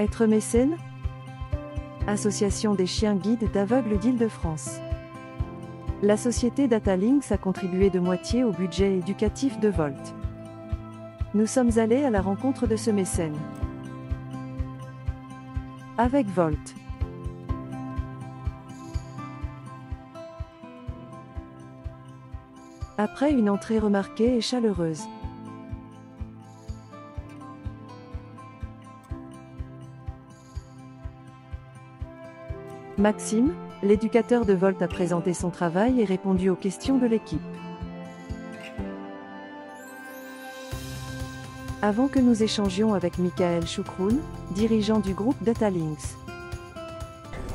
Être mécène? Association des chiens guides d'aveugles d'Île-de-France. La société Datalinks a contribué de moitié au budget éducatif de Volt. Nous sommes allés à la rencontre de ce mécène. Avec Volt. Après une entrée remarquée et chaleureuse. Maxime, l'éducateur de Volt, a présenté son travail et répondu aux questions de l'équipe. Avant que nous échangions avec Michael Choukroun, dirigeant du groupe Datalinks.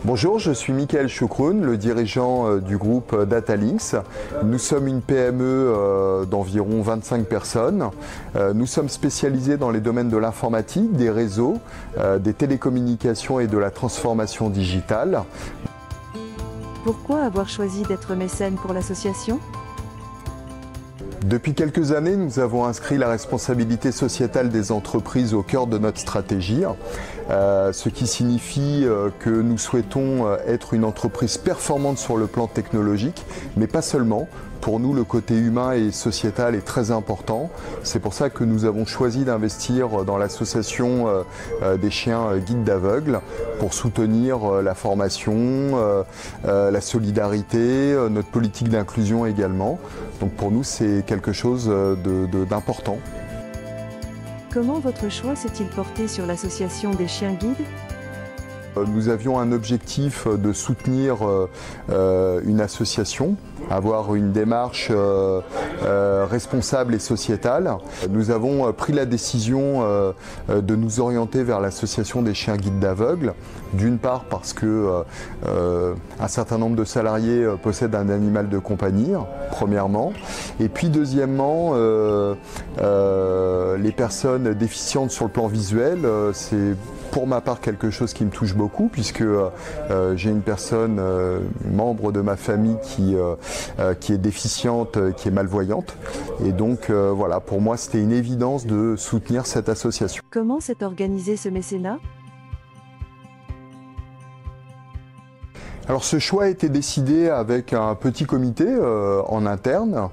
Bonjour, je suis Michael Choukroun, le dirigeant du groupe Datalinks. Nous sommes une PME d'environ 25 personnes. Nous sommes spécialisés dans les domaines de l'informatique, des réseaux, des télécommunications et de la transformation digitale. Pourquoi avoir choisi d'être mécène pour l'association ? Depuis quelques années, nous avons inscrit la responsabilité sociétale des entreprises au cœur de notre stratégie, ce qui signifie que nous souhaitons être une entreprise performante sur le plan technologique, mais pas seulement. Pour nous, le côté humain et sociétal est très important. C'est pour ça que nous avons choisi d'investir dans l'association des chiens guides d'aveugles pour soutenir la formation, la solidarité, notre politique d'inclusion également. Donc pour nous, c'est quelque chose d'important. Comment votre choix s'est-il porté sur l'association des chiens guides ? Nous avions un objectif de soutenir une association, avoir une démarche responsable et sociétale. Nous avons pris la décision de nous orienter vers l'association des chiens guides d'aveugles, d'une part parce que un certain nombre de salariés possèdent un animal de compagnie, premièrement, et puis deuxièmement, les personnes déficientes sur le plan visuel, c'est pour ma part quelque chose qui me touche beaucoup, puisque j'ai une personne, membre de ma famille qui est déficiente, qui est malvoyante. Et donc voilà, pour moi c'était une évidence de soutenir cette association. Comment s'est organisé ce mécénat ? Alors ce choix a été décidé avec un petit comité en interne,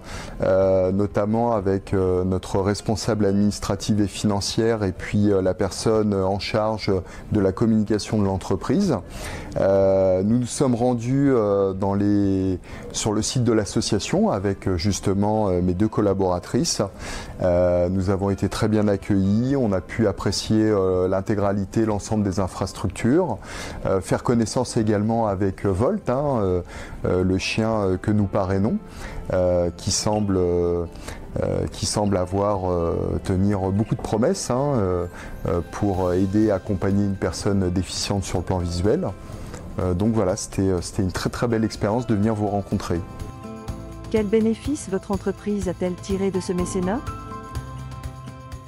notamment avec notre responsable administrative et financière et puis la personne en charge de la communication de l'entreprise. Nous nous sommes rendus sur le site de l'association avec justement mes deux collaboratrices. Nous avons été très bien accueillis, on a pu apprécier l'intégralité, l'ensemble des infrastructures, faire connaissance également avec Volt, le chien que nous parrainons, qui semble tenir beaucoup de promesses pour aider et accompagner une personne déficiente sur le plan visuel. Donc voilà, c'était une très très belle expérience de venir vous rencontrer. Quels bénéfices votre entreprise a-t-elle tiré de ce mécénat ?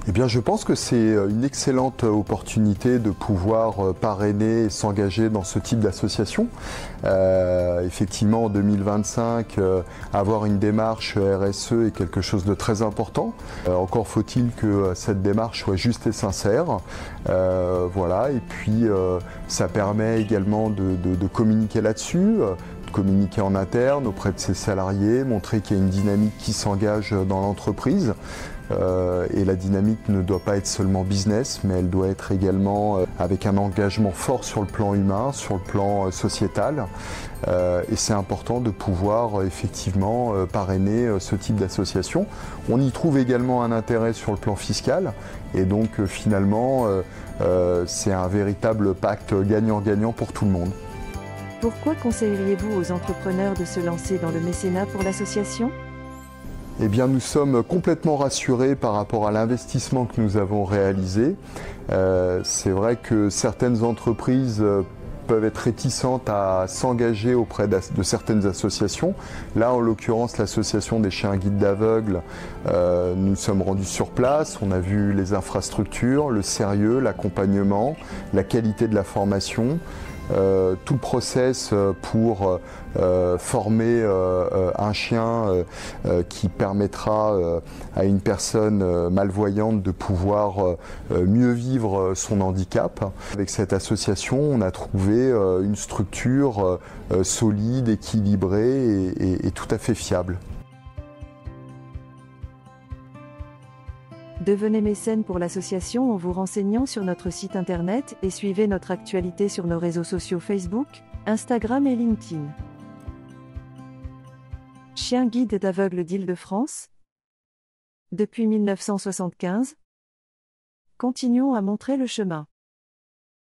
Eh bien, je pense que c'est une excellente opportunité de pouvoir parrainer et s'engager dans ce type d'association. Effectivement, en 2025, avoir une démarche RSE est quelque chose de très important. Encore faut-il que cette démarche soit juste et sincère. Voilà. Et puis, ça permet également de communiquer là-dessus. Communiquer en interne auprès de ses salariés, montrer qu'il y a une dynamique qui s'engage dans l'entreprise. Et la dynamique ne doit pas être seulement business, mais elle doit être également avec un engagement fort sur le plan humain, sur le plan sociétal. Et c'est important de pouvoir effectivement parrainer ce type d'association. On y trouve également un intérêt sur le plan fiscal, et donc finalement c'est un véritable pacte gagnant-gagnant pour tout le monde. Pourquoi conseilleriez-vous aux entrepreneurs de se lancer dans le mécénat pour l'association ? Eh bien, nous sommes complètement rassurés par rapport à l'investissement que nous avons réalisé. C'est vrai que certaines entreprises peuvent être réticentes à s'engager auprès de certaines associations. Là, en l'occurrence, l'association des chiens guides d'aveugles, nous sommes rendus sur place, on a vu les infrastructures, le sérieux, l'accompagnement, la qualité de la formation. tout le process pour former un chien qui permettra à une personne malvoyante de pouvoir mieux vivre son handicap. Avec cette association, on a trouvé une structure solide, équilibrée et tout à fait fiable. Devenez mécène pour l'association en vous renseignant sur notre site internet et suivez notre actualité sur nos réseaux sociaux Facebook, Instagram et LinkedIn. Chien guide d'aveugles d'Île-de-France. Depuis 1975, continuons à montrer le chemin.